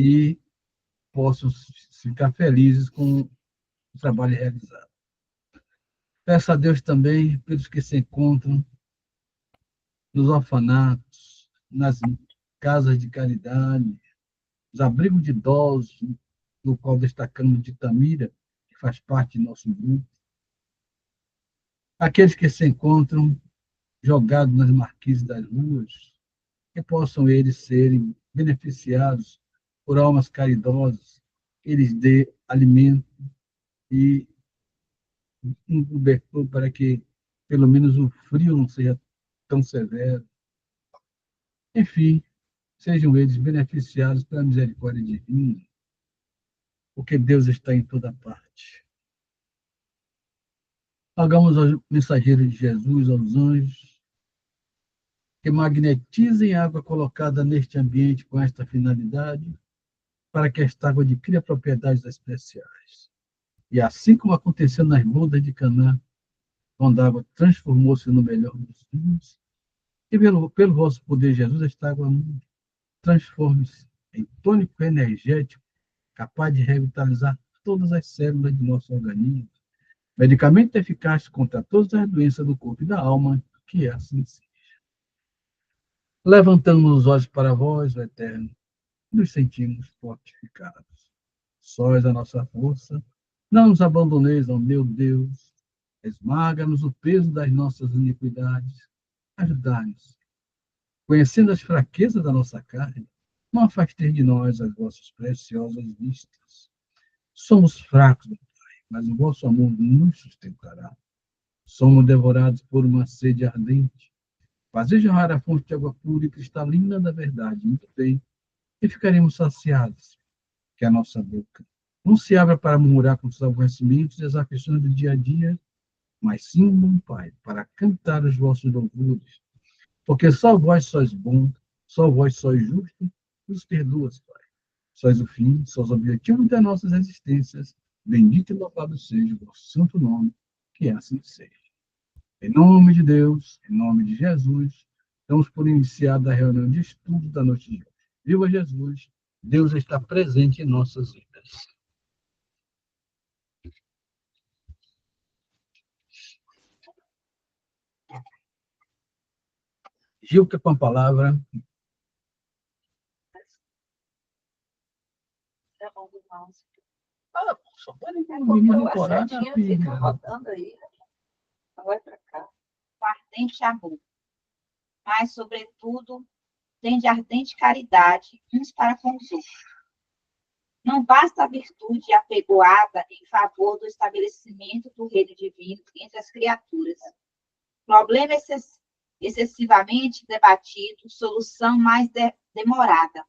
e possam ficar felizes com o trabalho realizado. Peço a Deus também pelos que se encontram nos orfanatos, nas casas de caridade, os abrigos de idosos, no qual destacamos de Tamira, que faz parte do nosso grupo, aqueles que se encontram jogados nas marquises das ruas, que possam eles serem beneficiados por almas caridosas, que lhes dê alimento e um cobertor para que, pelo menos, o frio não seja tão severo. Enfim, sejam eles beneficiados pela misericórdia divina, porque Deus está em toda parte. Rogamos aos mensageiros de Jesus, aos anjos, que magnetizem a água colocada neste ambiente com esta finalidade, para que esta água adquira propriedades especiais. E assim como aconteceu nas bodas de Caná, quando a água transformou-se no melhor dos vinhos, e pelo vosso poder, Jesus, esta água transforme-se em tônico energético, capaz de revitalizar todas as células do nosso organismo, medicamento eficaz contra todas as doenças do corpo e da alma, que é assim seja. Levantamos os olhos para vós, o Eterno, nos sentimos fortificados. Sós a nossa força, não nos abandoneis, ó meu Deus, esmaga-nos o peso das nossas iniquidades, ajudai-nos. Conhecendo as fraquezas da nossa carne, não afasteis de nós as vossas preciosas vistas. Somos fracos, meu Pai, mas o vosso amor nos sustentará. Somos devorados por uma sede ardente. Fazei jorrar a fonte de água pura e cristalina da verdade. Muito bem, e ficaremos saciados, que a nossa boca não se abra para murmurar com os aborrecimentos e as aflições do dia a dia, mas sim, meu Pai, para cantar os vossos louvores. Porque só vós sois bom, só vós sois justo, nos perdoas, Pai. Sois o fim, sois o objetivo das nossas existências. Bendito e louvado seja o vosso santo nome, que assim seja. Em nome de Deus, em nome de Jesus, damos por iniciada a reunião de estudo da noite de hoje. Viva Jesus! Deus está presente em nossas vidas. Gilca com a palavra. Só pode monitorar a filha. Rodando aí. Vai para cá. Com ardente amor. Mas, sobretudo, tem de ardente caridade uns para com os outros. Não basta a virtude apregoada em favor do estabelecimento do reino divino entre as criaturas. Problema excessivamente debatido, solução mais demorada.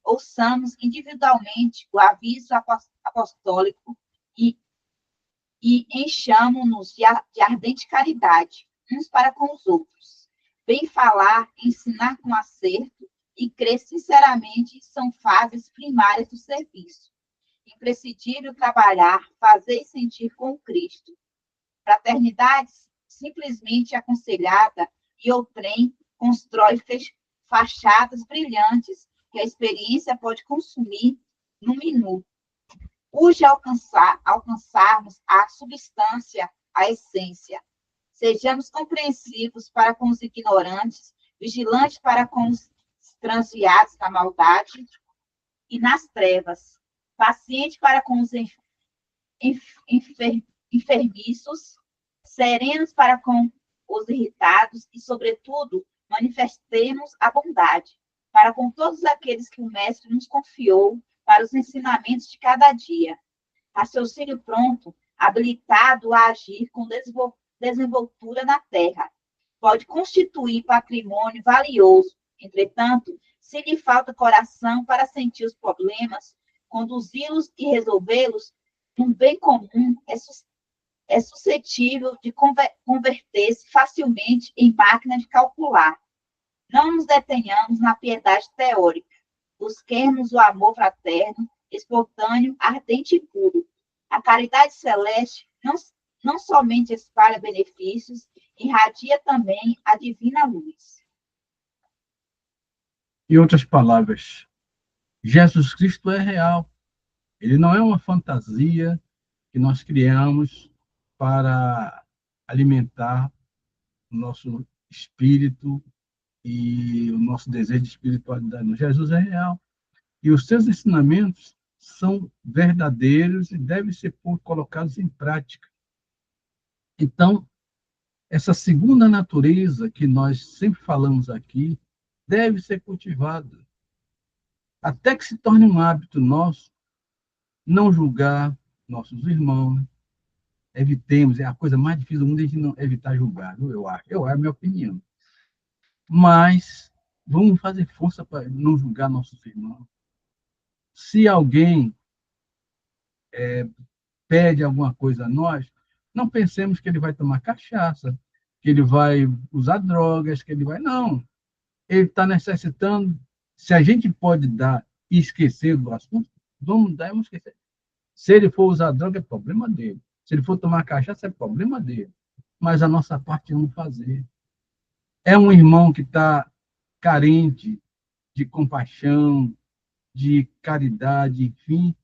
Ouçamos individualmente o aviso apostólico e enchamo-nos de ardente caridade, uns para com os outros. Bem falar, ensinar com acerto e crer sinceramente são fases primárias do serviço. Imprescindível trabalhar, fazer e sentir com Cristo. Fraternidade simplesmente aconselhada e outrem constrói fachadas brilhantes que a experiência pode consumir num minuto. Urge alcançarmos a substância, a essência. Sejamos compreensivos para com os ignorantes, vigilantes para com os transviados da maldade e nas trevas, paciente para com os enfermiços, serenos para com os irritados e, sobretudo, manifestemos a bondade para com todos aqueles que o Mestre nos confiou para os ensinamentos de cada dia. Raciocínio pronto, habilitado a agir com desenvoltura na terra. Pode constituir patrimônio valioso. Entretanto, se lhe falta coração para sentir os problemas, conduzi-los e resolvê-los num bem comum, é suscetível de converter-se facilmente em máquina de calcular. Não nos detenhamos na piedade teórica. Busquemos o amor fraterno, espontâneo, ardente e puro. A caridade celeste não somente espalha benefícios, irradia também a divina luz. Em outras palavras, Jesus Cristo é real. Ele não é uma fantasia que nós criamos para alimentar o nosso espírito e o nosso desejo de espiritualidade. Jesus é real. E os seus ensinamentos são verdadeiros e devem ser colocados em prática. Então, essa segunda natureza que nós sempre falamos aqui deve ser cultivada, até que se torne um hábito nosso não julgar nossos irmãos. Evitemos, é a coisa mais difícil do mundo a gente não evitar julgar, eu acho, é a minha opinião. Mas vamos fazer força para não julgar nossos irmãos. Se alguém pede alguma coisa a nós, não pensemos que ele vai tomar cachaça, que ele vai usar drogas, que ele vai. Não. Ele está necessitando. Se a gente pode dar e esquecer do assunto, vamos dar e vamos esquecer. Se ele for usar droga, é problema dele. Se ele for tomar cachaça, é problema dele. Mas a nossa parte vamos fazer. É um irmão que está carente de compaixão, de caridade, enfim,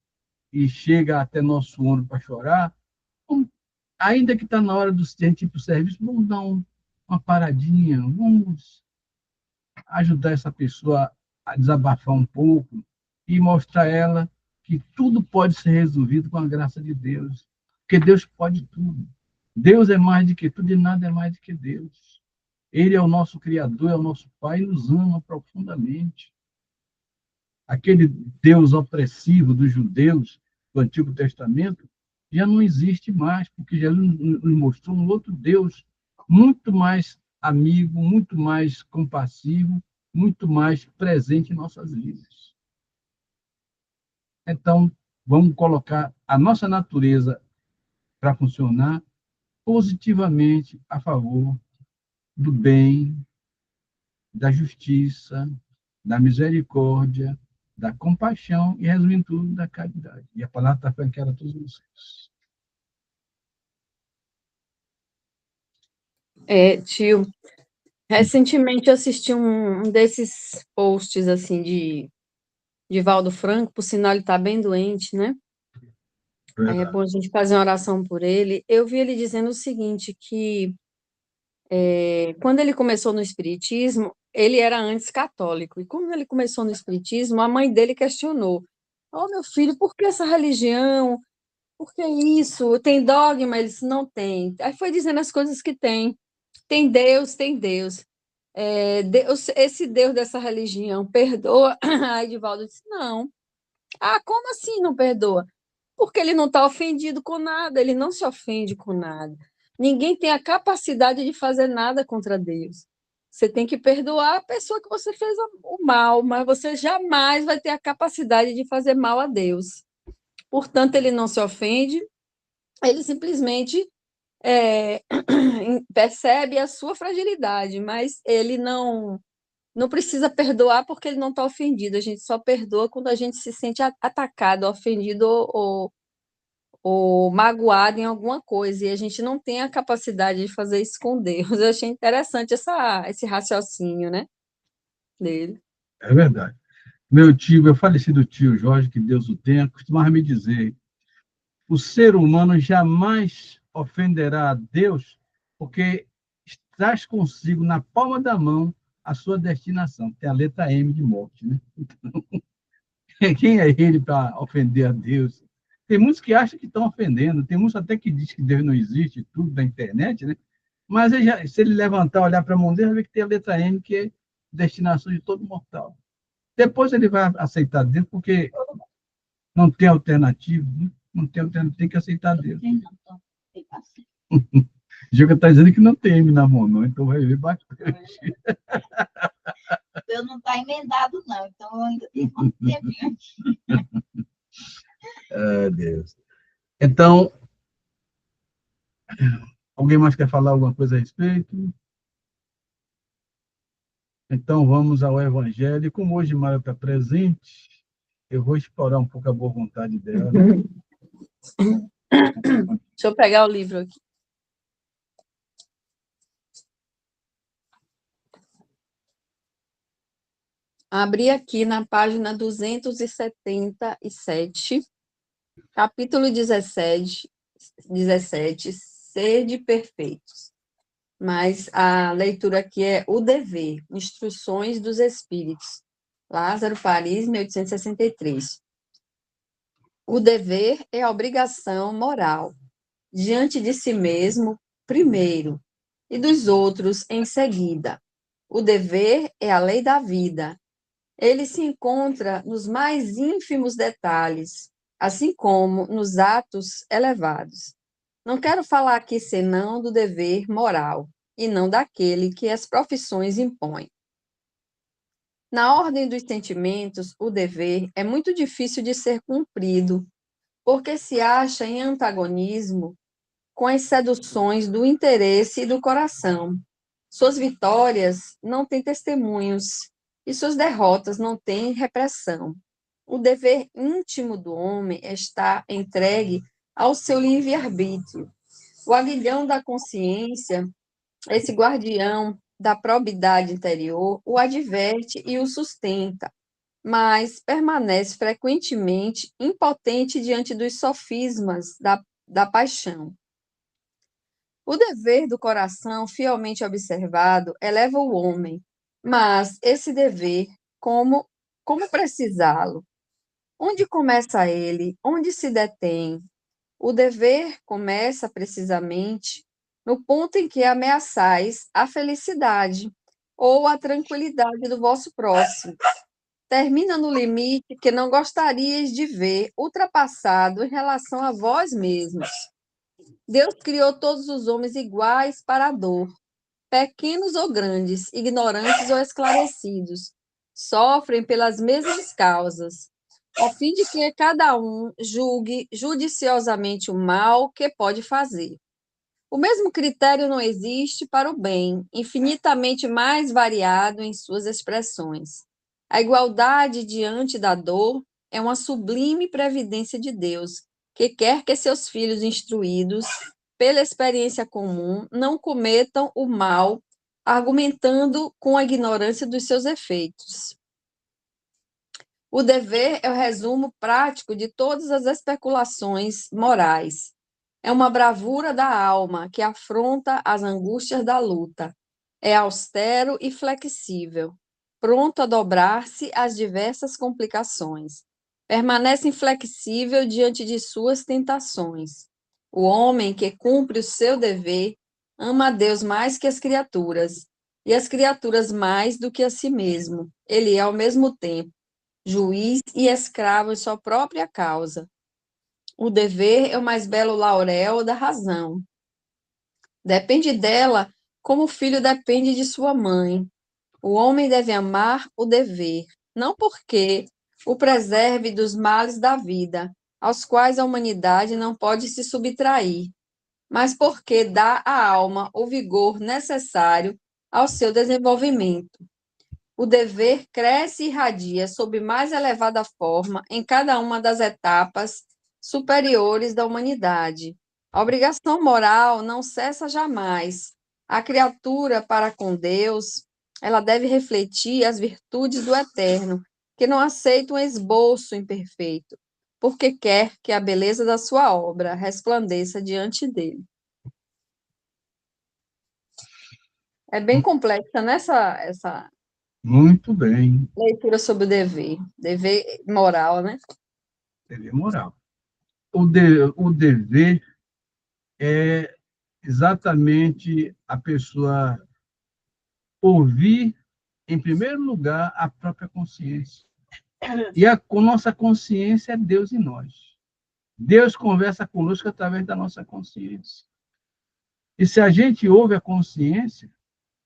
e chega até nosso ombro para chorar, ainda que está na hora do gente ir para o serviço, vamos dar uma paradinha, vamos ajudar essa pessoa a desabafar um pouco e mostrar a ela que tudo pode ser resolvido com a graça de Deus, porque Deus pode tudo. Deus é mais do que tudo e nada é mais do que Deus. Ele é o nosso Criador, é o nosso Pai e nos ama profundamente. Aquele Deus opressivo dos judeus do Antigo Testamento já não existe mais, porque Jesus nos mostrou um outro Deus muito mais amigo, muito mais compassivo, muito mais presente em nossas vidas. Então, vamos colocar a nossa natureza para funcionar positivamente a favor do bem, da justiça, da misericórdia, da compaixão e, resumindo tudo, da caridade. E a palavra está franqueada a todos vocês. Tio, recentemente eu assisti um desses posts, assim, de Valdo Franco, por sinal ele está bem doente, né? Aí é bom a gente fazer uma oração por ele. Eu vi ele dizendo o seguinte, que quando ele começou no espiritismo, ele era antes católico. E quando ele começou no espiritismo, a mãe dele questionou: "Oh, meu filho, por que essa religião? Por que isso? Tem dogma?" Ele disse: "Não tem." Aí foi dizendo as coisas que tem. Tem Deus, tem Deus. Deus, esse Deus dessa religião perdoa? Aí Edivaldo disse: "Não." "Ah, como assim não perdoa?" "Porque ele não está ofendido com nada, ele não se ofende com nada. Ninguém tem a capacidade de fazer nada contra Deus. Você tem que perdoar a pessoa que você fez o mal, mas você jamais vai ter a capacidade de fazer mal a Deus. Portanto, ele não se ofende, ele simplesmente percebe a sua fragilidade, mas ele não precisa perdoar porque ele não está ofendido. A gente só perdoa quando a gente se sente atacado, ofendido ou magoado em alguma coisa, e a gente não tem a capacidade de fazer isso com Deus." Eu achei interessante esse raciocínio, né, dele. É verdade. Meu falecido tio Jorge, que Deus o tenha, costumava me dizer: o ser humano jamais ofenderá a Deus porque traz consigo na palma da mão a sua destinação, que é a letra M de morte, né? Quem é ele para ofender a Deus? Tem muitos que acham que estão ofendendo, tem muitos até que dizem que Deus não existe, tudo da internet, né? Mas se ele levantar, olhar para a mão dele, vai ver que tem a letra M, que é destinação de todo mortal. Depois ele vai aceitar Deus, porque não tem alternativa, né? Não tem alternativa, tem que aceitar Deus. Giga está dizendo que não tem M na mão, não, então vai ver bastante. Eu não está emendado, não, então eu ainda tenho muito tempinho aqui. Deus. Então, alguém mais quer falar alguma coisa a respeito? Então, vamos ao Evangelho. Como hoje Mara está presente, eu vou explorar um pouco a boa vontade dela. Deixa eu pegar o livro aqui. Abri aqui na página 277, capítulo 17, Sede perfeitos. Mas a leitura aqui é o dever, Instruções dos Espíritos. Lázaro Paris, 1863. O dever é a obrigação moral, diante de si mesmo, primeiro, e dos outros em seguida. O dever é a lei da vida. Ele se encontra nos mais ínfimos detalhes, assim como nos atos elevados. Não quero falar aqui senão do dever moral, e não daquele que as profissões impõem. Na ordem dos sentimentos, o dever é muito difícil de ser cumprido, porque se acha em antagonismo com as seduções do interesse e do coração. Suas vitórias não têm testemunhos e suas derrotas não têm repressão. O dever íntimo do homem está entregue ao seu livre-arbítrio. O aguilhão da consciência, esse guardião da probidade interior, o adverte e o sustenta, mas permanece frequentemente impotente diante dos sofismas da paixão. O dever do coração, fielmente observado, eleva o homem, mas esse dever, como precisá-lo? Onde começa ele? Onde se detém? O dever começa precisamente no ponto em que ameaçais a felicidade ou a tranquilidade do vosso próximo. Termina no limite que não gostarias de ver ultrapassado em relação a vós mesmos. Deus criou todos os homens iguais para a dor, pequenos ou grandes, ignorantes ou esclarecidos, sofrem pelas mesmas causas, a fim de que cada um julgue judiciosamente o mal que pode fazer. O mesmo critério não existe para o bem, infinitamente mais variado em suas expressões. A igualdade diante da dor é uma sublime previdência de Deus, que quer que seus filhos instruídos pela experiência comum não cometam o mal, argumentando com a ignorância dos seus efeitos. O dever é o resumo prático de todas as especulações morais. É uma bravura da alma que afronta as angústias da luta. É austero e flexível, pronto a dobrar-se às diversas complicações. Permanece inflexível diante de suas tentações. O homem que cumpre o seu dever ama a Deus mais que as criaturas, e as criaturas mais do que a si mesmo. Ele é, ao mesmo tempo, juiz e escravo em sua própria causa. O dever é o mais belo laurel da razão. Depende dela como o filho depende de sua mãe. O homem deve amar o dever, não porque o preserve dos males da vida, aos quais a humanidade não pode se subtrair, mas porque dá à alma o vigor necessário ao seu desenvolvimento. O dever cresce e irradia sob mais elevada forma em cada uma das etapas superiores da humanidade. A obrigação moral não cessa jamais. A criatura para com Deus, ela deve refletir as virtudes do Eterno, que não aceita um esboço imperfeito, porque quer que a beleza da sua obra resplandeça diante dele. É bem complexa, né, essa Muito bem. leitura sobre o dever moral, né? Dever moral. O dever é exatamente a pessoa ouvir, em primeiro lugar, a própria consciência. E a nossa consciência é Deus em nós. Deus conversa conosco através da nossa consciência. E se a gente ouve a consciência,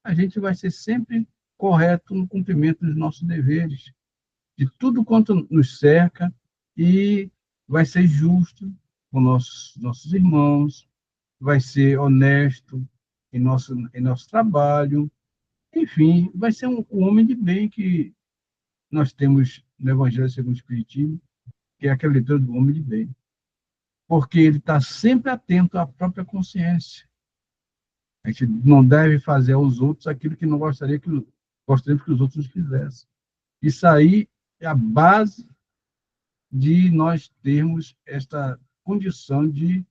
a gente vai ser sempre correto no cumprimento dos nossos deveres, de tudo quanto nos cerca, e vai ser justo com nossos irmãos, vai ser honesto em nosso trabalho, enfim, vai ser um homem de bem que nós temos no Evangelho segundo o Espiritismo, que é aquela leitura do homem de bem. Porque ele está sempre atento à própria consciência. A gente não deve fazer aos outros aquilo que não gostaria que os outros fizessem. Isso aí é a base de nós termos esta condição de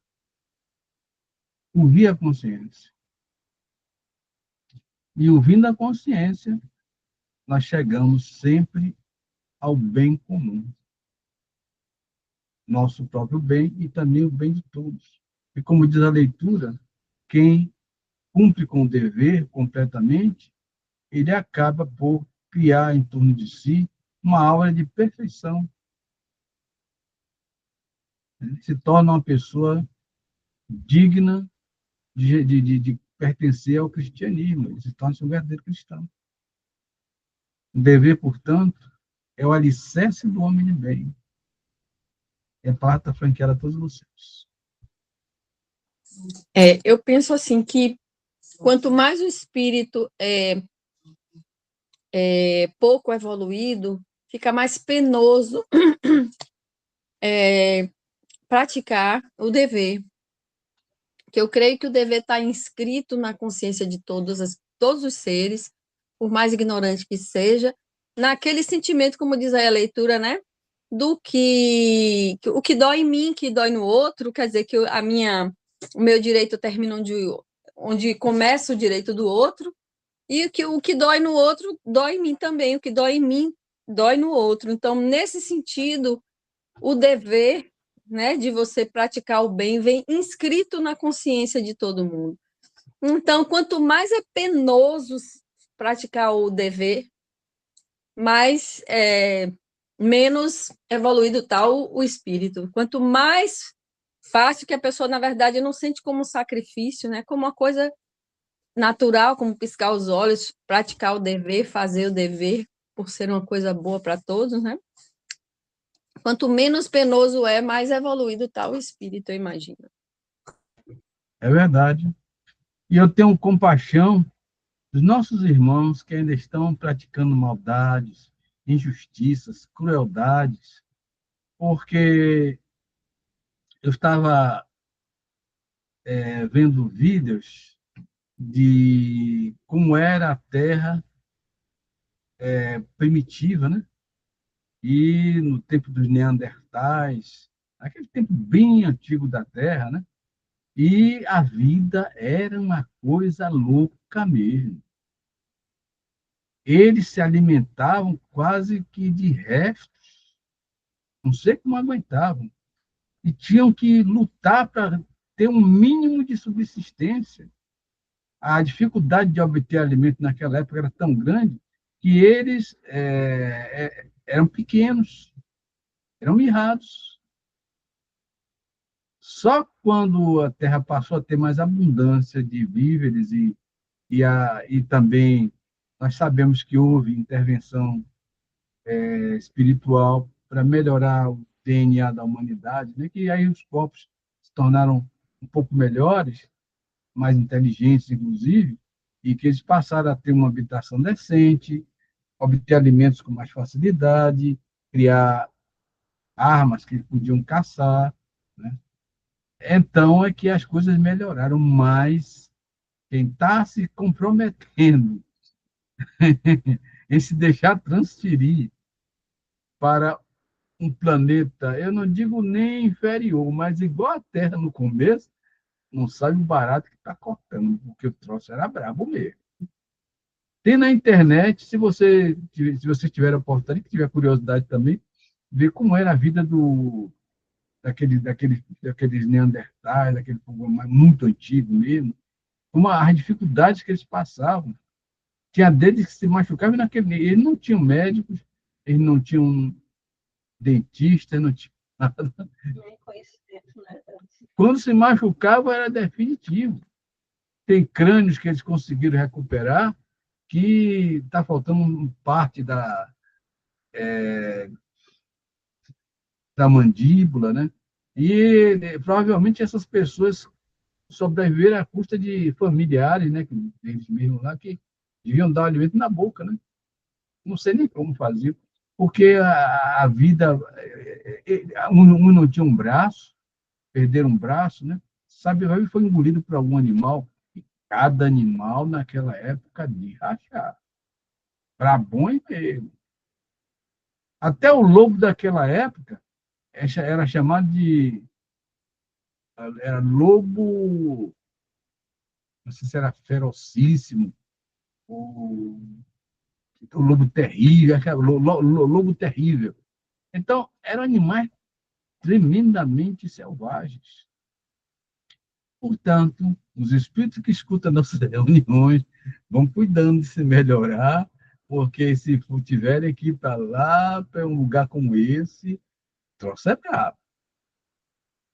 ouvir a consciência. E ouvindo a consciência, nós chegamos sempre ao bem comum. Nosso próprio bem e também o bem de todos. E como diz a leitura, quem cumpre com o dever completamente, ele acaba por criar em torno de si uma aura de perfeição. Ele se torna uma pessoa digna de pertencer ao cristianismo, ele se torna um verdadeiro cristão. O dever, portanto, é o alicerce do homem de bem. É parte franqueada a todos vocês. Eu penso assim que quanto mais o espírito é pouco evoluído, fica mais penoso praticar o dever. Que eu creio que o dever está inscrito na consciência de todos os seres, por mais ignorante que seja, naquele sentimento, como diz aí a leitura, né? Do que o que dói em mim, que dói no outro, quer dizer que o meu direito termina onde começa o direito do outro, e o que dói no outro dói em mim também, o que dói em mim dói no outro. Então, nesse sentido, o dever, né, de você praticar o bem vem inscrito na consciência de todo mundo. Então, quanto mais é penoso praticar o dever, mais menos evoluído está o espírito. Quanto mais fácil, que a pessoa, na verdade, não sente como um sacrifício, né, como uma coisa natural, como piscar os olhos, praticar o dever, fazer o dever, por ser uma coisa boa para todos, né? Quanto menos penoso mais evoluído está o espírito, eu imagino. É verdade. E eu tenho compaixão dos nossos irmãos que ainda estão praticando maldades, injustiças, crueldades, porque eu estava vendo vídeos de como era a Terra primitiva, né? E no tempo dos Neandertais, aquele tempo bem antigo da Terra, né? E a vida era uma coisa louca mesmo. Eles se alimentavam quase que de restos, não sei como aguentavam, e tinham que lutar para ter um mínimo de subsistência. A dificuldade de obter alimento naquela época era tão grande que eles eram pequenos, eram mirrados. Só quando a terra passou a ter mais abundância de víveres e também nós sabemos que houve intervenção espiritual para melhorar o DNA da humanidade, né? Que aí os corpos se tornaram um pouco melhores, mais inteligentes, inclusive, e que eles passaram a ter uma habitação decente, obter alimentos com mais facilidade, criar armas que podiam caçar, né? Então é que as coisas melhoraram, mas quem está se comprometendo em se deixar transferir para um planeta, eu não digo nem inferior, mas igual a Terra no começo, não sabe o barato que está cortando, porque o troço era brabo mesmo. Tem na internet, se você tiver a oportunidade, que tiver curiosidade também, ver como era a vida daqueles Neandertais, daquele povo muito antigo mesmo, como as dificuldades que eles passavam. Tinha deles que se machucavam naquele. Eles não tinham médicos, eles não tinham dentista, não tinham nada. Quando se machucava, era definitivo. Tem crânios que eles conseguiram recuperar, que está faltando parte da mandíbula, né? E provavelmente essas pessoas sobreviveram à custa de familiares, né? Que eles mesmos lá, que deviam dar o alimento na boca, né? Não sei nem como fazer, porque a vida. Um não tinha um braço, perderam um braço, né? Sabe, foi engolido por algum animal. E cada animal naquela época de rachar. Para bom e meio. Até o lobo daquela época era chamado de... Era lobo... Não sei se era ferocíssimo, o, o lobo terrível, lobo terrível. Então, eram animais tremendamente selvagens. Portanto, os espíritos que escutam nossas reuniões vão cuidando de se melhorar, porque se tiverem que ir para lá, para um lugar como esse, o troço é brabo.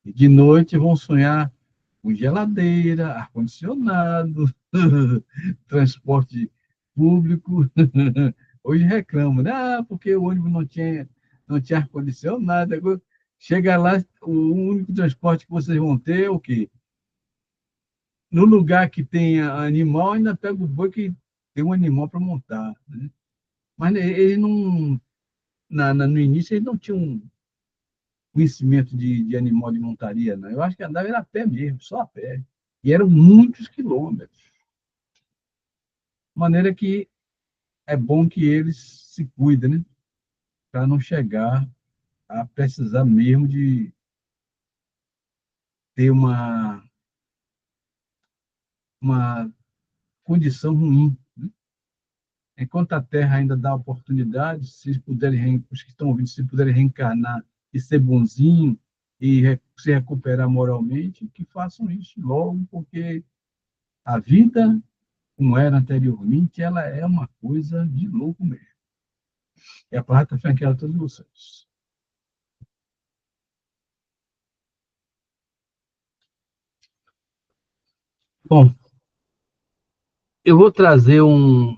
E de noite vão sonhar com geladeira, ar-condicionado, transporte público. Hoje reclamam, né? Porque o ônibus não tinha ar-condicionado. Agora, chega lá, o único transporte que vocês vão ter é o quê? No lugar que tem animal, ainda pega o boi que tem um animal para montar. Né? Mas ele não, no início, ele não tinha um conhecimento de animal de montaria, não. Eu acho que andava era a pé mesmo, só a pé. E eram muitos quilômetros. De maneira que é bom que eles se cuidem, né? Para não chegar a precisar mesmo de ter uma condição ruim. Né? Enquanto a Terra ainda dá oportunidade, se puderem, os que estão ouvindo, se puderem reencarnar e ser bonzinho e se recuperar moralmente, que façam isso logo, porque a vida, como era anteriormente, ela é uma coisa de louco mesmo. E a palavra está franqueada a todos vocês. Bom, eu vou trazer uma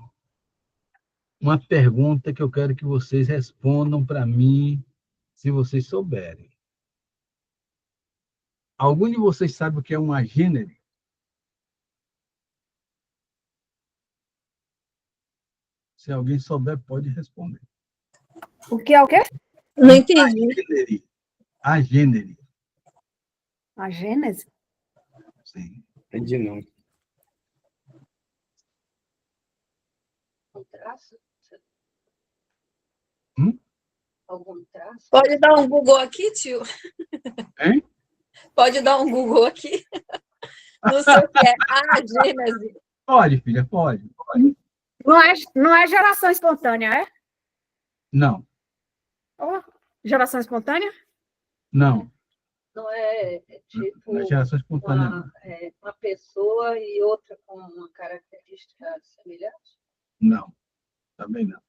pergunta que eu quero que vocês respondam para mim, se vocês souberem. Algum de vocês sabe o que é uma gênero? Se alguém souber, pode responder. O que é o quê? Não entendi. A gênero. A Gênese? Sim. Entendi, não. Um traço? Algum traço? Pode dar um Google aqui, tio? Hein? Pode dar um Google aqui? Não sei o que é. A Gênese. Pode, filha, pode. Não é geração espontânea, é? Não, Oh, geração espontânea? não. Não é tipo Não é geração espontânea. Não. uma pessoa e outra com uma característica semelhante? Não, também não.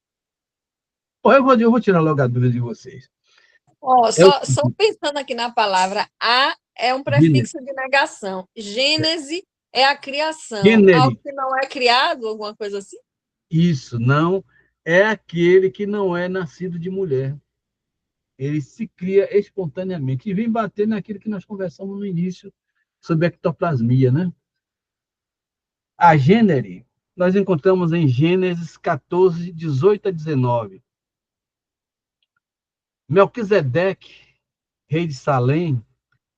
Bom, eu vou tirar logo a dúvida de vocês. Só pensando aqui na palavra a é um prefixo de negação. Gênese é a criação. Gênese. Algo que não é criado, alguma coisa assim? Isso, não é aquele que não é nascido de mulher. Ele se cria espontaneamente e vem bater naquilo que nós conversamos no início sobre a ectoplasmia, né? A gênero, nós encontramos em Gênesis 14, 18 a 19. Melquisedeque, rei de Salém,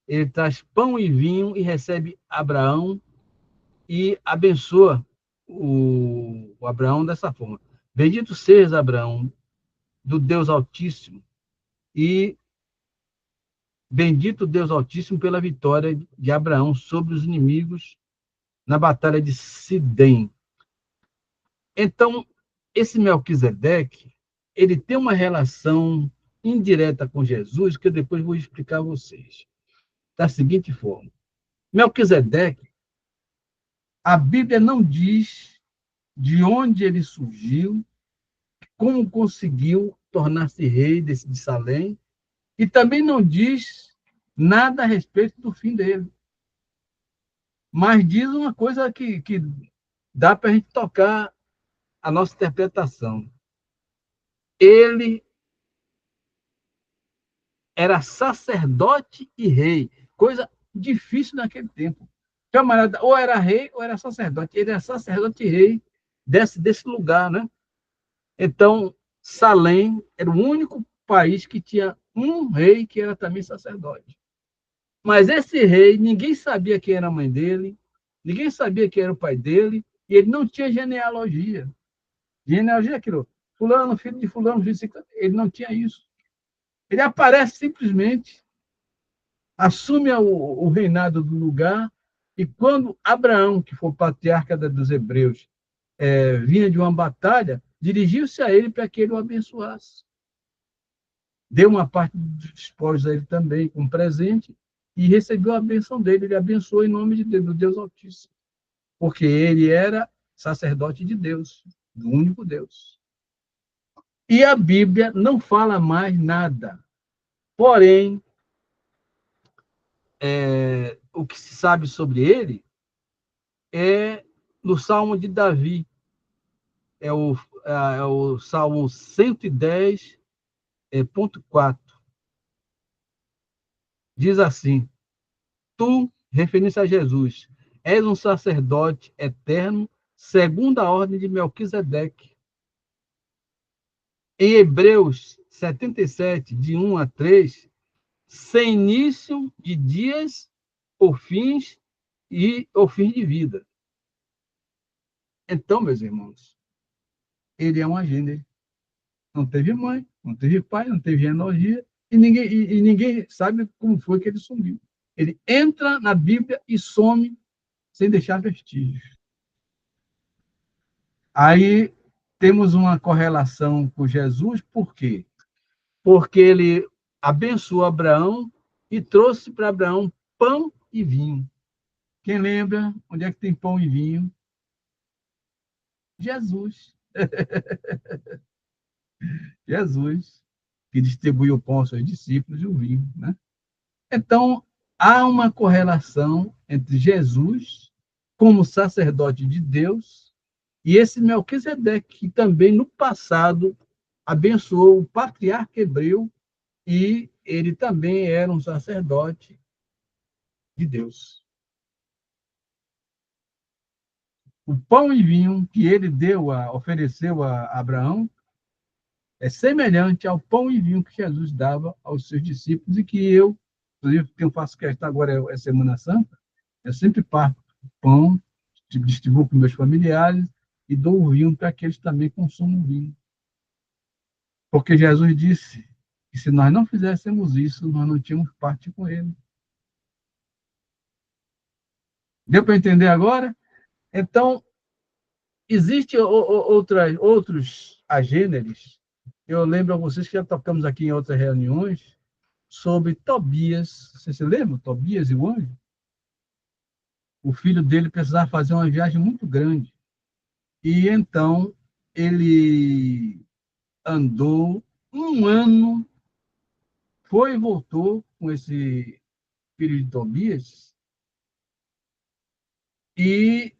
ele traz pão e vinho e recebe Abraão e abençoa o Abraão dessa forma. Bendito sejas, Abraão, do Deus Altíssimo, e bendito Deus Altíssimo pela vitória de Abraão sobre os inimigos na batalha de Sidém. Então, esse Melquisedeque, ele tem uma relação indireta com Jesus, que eu depois vou explicar a vocês. Da seguinte forma. Melquisedeque, a Bíblia não diz de onde ele surgiu, como conseguiu tornar-se rei de Salém, e também não diz nada a respeito do fim dele. Mas diz uma coisa que dá para a gente tocar a nossa interpretação. Ele era sacerdote e rei, coisa difícil naquele tempo. Camarada, ou era rei ou era sacerdote. Ele era sacerdote e rei desse lugar, né? Então, Salém era o único país que tinha um rei que era também sacerdote. Mas esse rei, ninguém sabia quem era a mãe dele, ninguém sabia quem era o pai dele, e ele não tinha genealogia. Genealogia é aquilo. fulano, filho de fulano, filho de ciclano. Ele não tinha isso. Ele aparece simplesmente, assume o reinado do lugar, e quando Abraão, que foi o patriarca dos hebreus, vinha de uma batalha, dirigiu-se a ele para que ele o abençoasse. Deu uma parte dos despojos a ele também, com presente, e recebeu a bênção dele. Ele abençoou em nome de Deus, do Deus Altíssimo, porque ele era sacerdote de Deus, do único Deus. E a Bíblia não fala mais nada. Porém, o que se sabe sobre ele é no Salmo de Davi. É o Salmo 110.4. Diz assim: Tu, referência a Jesus, és um sacerdote eterno, segundo a ordem de Melquisedeque. Em Hebreus 77, de 1 a 3, sem início de dias, por fins e o fim de vida. Então, meus irmãos, ele é um agente. Não teve mãe, não teve pai, não teve genealogia, e ninguém sabe como foi que ele sumiu. Ele entra na Bíblia e some sem deixar vestígios. Aí temos uma correlação com Jesus, por quê? Porque ele abençoou Abraão e trouxe para Abraão pão e vinho. Quem lembra onde é que tem pão e vinho? Jesus. Jesus, que distribuiu o pão aos seus discípulos e o vinho, né? Então, há uma correlação entre Jesus, como sacerdote de Deus, e esse Melquisedeque, que também, no passado, abençoou o patriarca hebreu, e ele também era um sacerdote de Deus. O pão e vinho que ele ofereceu a Abraão é semelhante ao pão e vinho que Jesus dava aos seus discípulos e que eu, inclusive, que eu faço questão agora é Semana Santa, eu sempre parto pão, distribuo para meus familiares e dou o vinho para que eles também consumam vinho. Porque Jesus disse que se nós não fizéssemos isso, nós não tínhamos parte com ele. Deu para entender agora? Então, existem outros agêneres. Eu lembro a vocês que já tocamos aqui em outras reuniões sobre Tobias. Você se lembra? Tobias e o anjo? O filho dele precisava fazer uma viagem muito grande. E então ele andou um ano, foi e voltou com esse filho de Tobias, e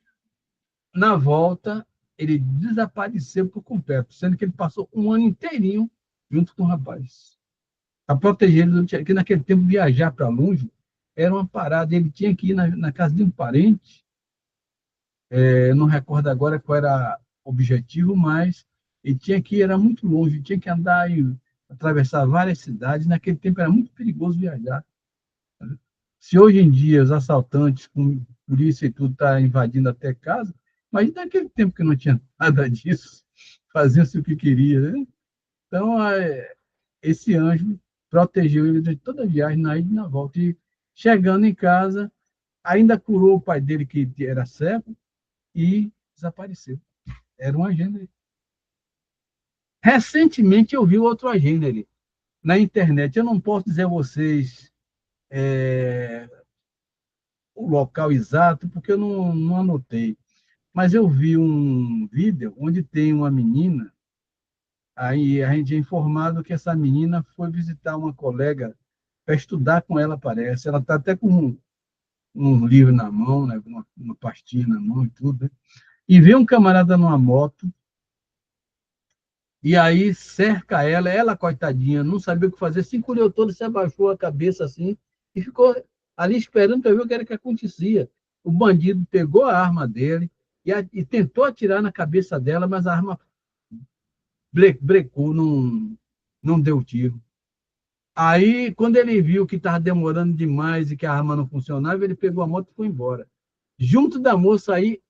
na volta ele desapareceu por completo, sendo que ele passou um ano inteirinho junto com o rapaz, para proteger ele, porque naquele tempo viajar para longe era uma parada, ele tinha que ir na casa de um parente, eu não recordo agora qual era o objetivo, mas ele tinha que ir, era muito longe, tinha que andar e atravessar várias cidades, naquele tempo era muito perigoso viajar. Se hoje em dia os assaltantes, com polícia e tudo, está invadindo até casa, mas naquele tempo que não tinha nada disso, fazia-se o que queria, né? Então, esse anjo protegeu ele de toda a viagem, na ida e na volta. E chegando em casa, ainda curou o pai dele, que era cego, e desapareceu. Era um agente. Recentemente, eu vi outro agente na internet. Eu não posso dizer a vocês o local exato, porque eu não anotei. Mas eu vi um vídeo onde tem uma menina, aí a gente é informado que essa menina foi visitar uma colega para estudar com ela, parece. Ela está até com um livro na mão, né, uma pastinha na mão e tudo, né? E vê um camarada numa moto, e aí cerca ela, coitadinha, não sabia o que fazer, se encolheu toda, se abaixou a cabeça assim, e ficou ali esperando para ver o que era que acontecia. O bandido pegou a arma dele e tentou atirar na cabeça dela, mas a arma brecou, não deu tiro. Aí, quando ele viu que estava demorando demais e que a arma não funcionava, ele pegou a moto e foi embora. Junto da moça aí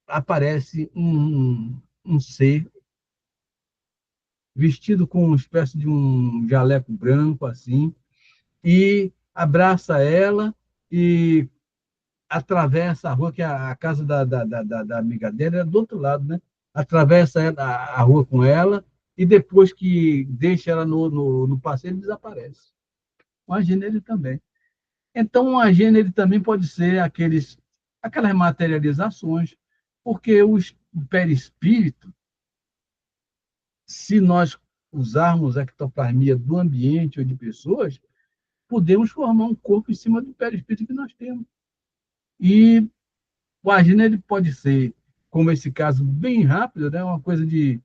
aparece um ser vestido com uma espécie de um jaleco branco, assim, e abraça ela e atravessa a rua, que a casa da amiga dela era do outro lado, né? Atravessa a rua com ela e depois que deixa ela no passeio, ele desaparece. Um agênere também. Então, um agênere também pode ser aquelas materializações, porque o perispírito, se nós usarmos a ectoplasmia do ambiente ou de pessoas, podemos formar um corpo em cima do perispírito que nós temos. E o agenda ele pode ser, como esse caso, bem rápido, né? Uma coisa de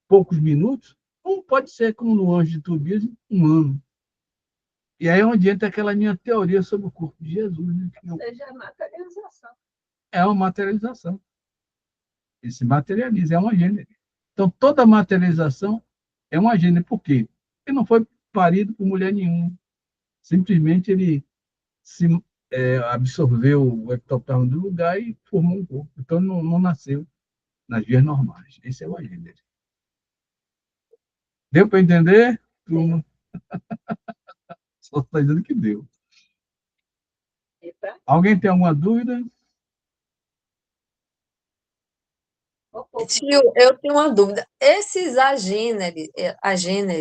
poucos minutos, ou pode ser, como no Anjo de Tobias, um ano. E aí é onde entra aquela minha teoria sobre o corpo de Jesus. Né? Ou seja, a materialização. É uma materialização. Ele se materializa, é um agenda. Então, toda materialização é um agenda. Por quê? Ele não foi parido por mulher nenhuma. Simplesmente ele se absorveu o ectoplasma do lugar e formou um corpo. Então, não nasceu nas vias normais. Esse é o agenda. Deu para entender? Turma? Só está dizendo que deu. Eita. Alguém tem alguma dúvida? Tio, eu tenho uma dúvida. Esses agêneres Agenda.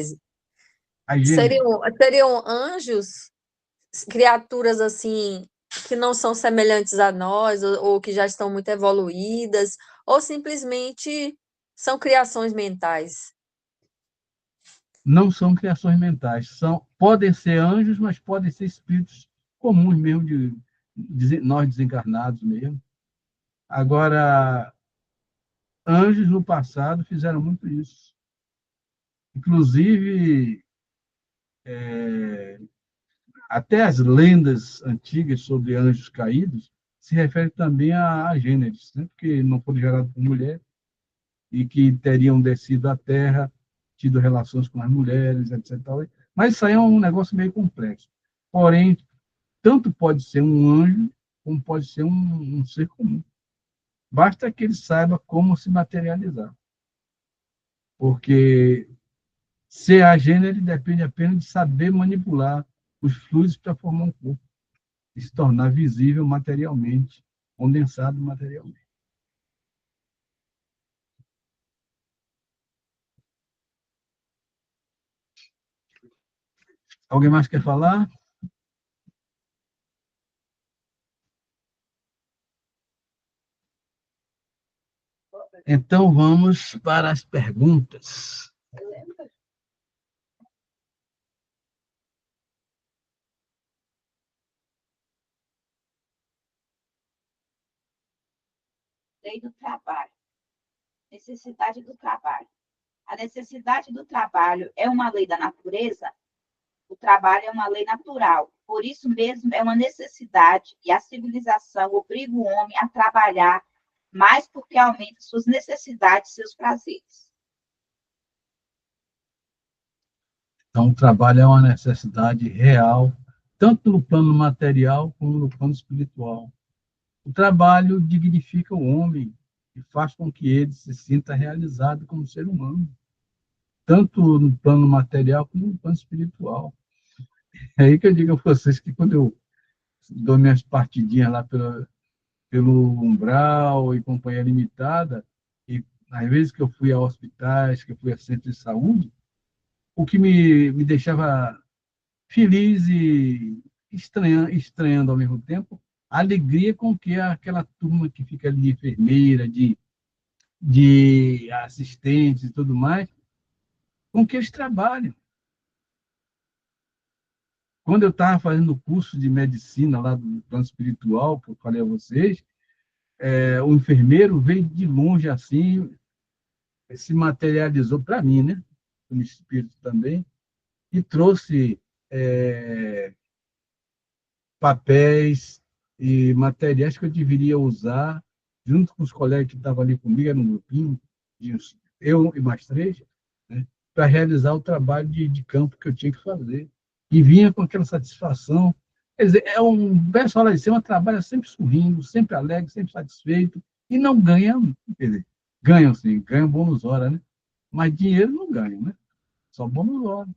seriam anjos, criaturas assim que não são semelhantes a nós ou que já estão muito evoluídas, ou simplesmente são criações mentais? Não são criações mentais. Podem ser anjos, mas podem ser espíritos comuns mesmo, de nós desencarnados mesmo. Agora, anjos no passado fizeram muito isso. Inclusive, até as lendas antigas sobre anjos caídos se referem também a gêneros, né? Porque não foram gerados por mulher e que teriam descido à Terra, tido relações com as mulheres, etc. Mas isso aí é um negócio meio complexo. Porém, tanto pode ser um anjo, como pode ser um ser comum. Basta que ele saiba como se materializar. Porque ser agênero depende apenas de saber manipular os fluidos para formar um corpo e se tornar visível materialmente, condensado materialmente. Alguém mais quer falar? Então, vamos para as perguntas. Lei do trabalho. Necessidade do trabalho. A necessidade do trabalho é uma lei da natureza? O trabalho é uma lei natural. Por isso mesmo é uma necessidade e a civilização obriga o homem a trabalhar mais porque aumenta suas necessidades e seus prazeres. Então, o trabalho é uma necessidade real, tanto no plano material como no plano espiritual. O trabalho dignifica o homem e faz com que ele se sinta realizado como ser humano, tanto no plano material como no plano espiritual. É aí que eu digo a vocês que quando eu dou minhas partidinhas lá pelo umbral e companhia limitada, e às vezes que eu fui a hospitais, que eu fui a centros de saúde, o que me deixava feliz e estranhando ao mesmo tempo, a alegria com que aquela turma que fica ali de enfermeira, de assistentes e tudo mais, com que eles trabalham. Quando eu estava fazendo o curso de medicina lá do plano espiritual, que eu falei a vocês, o enfermeiro veio de longe assim, se materializou para mim, né? Como espírito também, e trouxe papéis e materiais que eu deveria usar, junto com os colegas que estavam ali comigo, era um grupinho, eu e mais três, né? Para realizar o trabalho de campo que eu tinha que fazer. E vinha com aquela satisfação. Quer dizer, o pessoal lá de cima trabalha sempre sorrindo, sempre alegre, sempre satisfeito, e não ganha, quer dizer, ganham sim, ganham bônus hora, né? Mas dinheiro não ganham, né? só bons olhos.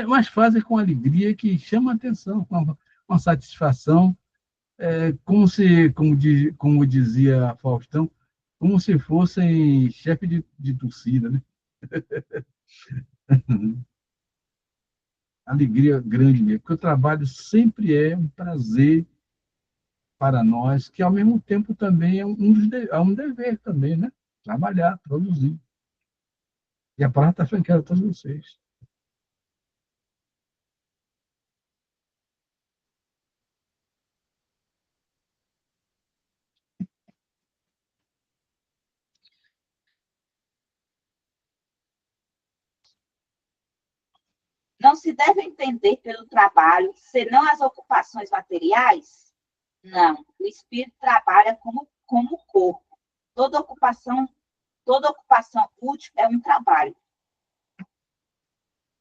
Mas fazem com alegria que chama a atenção, com uma satisfação, como dizia Faustão, como se fossem chefe de torcida, né? Alegria grande mesmo, porque o trabalho sempre é um prazer para nós, que ao mesmo tempo também é um dever também, né? Trabalhar, produzir. E a palavra está franqueada a todos vocês. Não se deve entender pelo trabalho, senão as ocupações materiais? Não, o espírito trabalha como o corpo. Toda ocupação útil é um trabalho.